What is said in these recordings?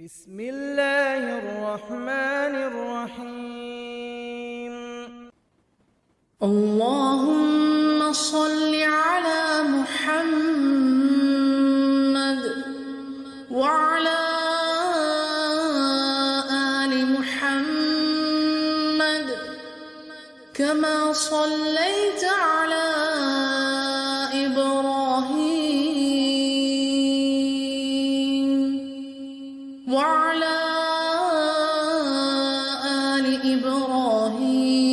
بسم الله الرحمن الرحيم. اللهم صل على محمد وعلى آل محمد كما صليت على إبراهيم وعلى آل إبراهيم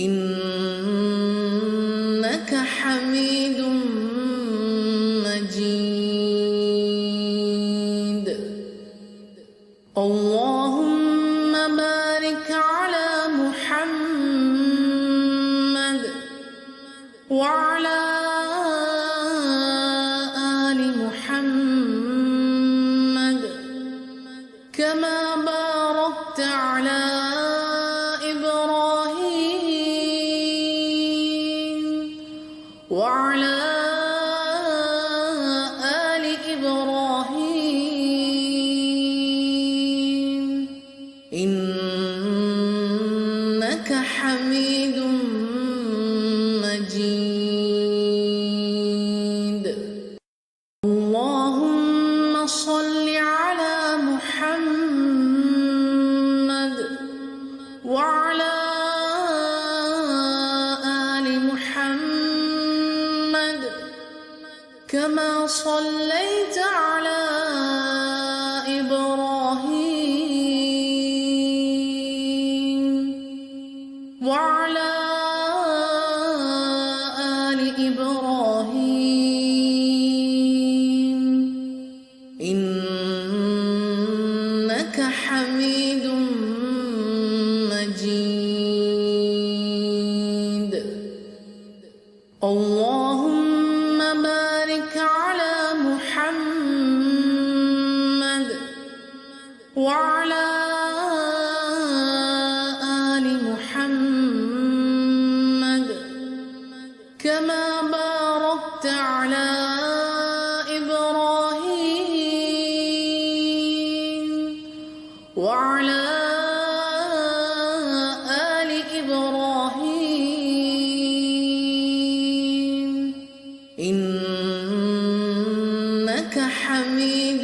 إنك حميد مجيد. اللهم بارك على محمد وعلى آل محمد كما باركت على إبراهيم وعلى آل إبراهيم إنك حميد مجيد. اللهم صل على محمد وعلى آل محمد كما صليت على إبراهيم وعلى آل إبراهيم إنك حميد مجيد. اللهم بارك على محمد وعلى آل محمد كما باركت على إبراهيم وعلى آل إبراهيم إنك حميد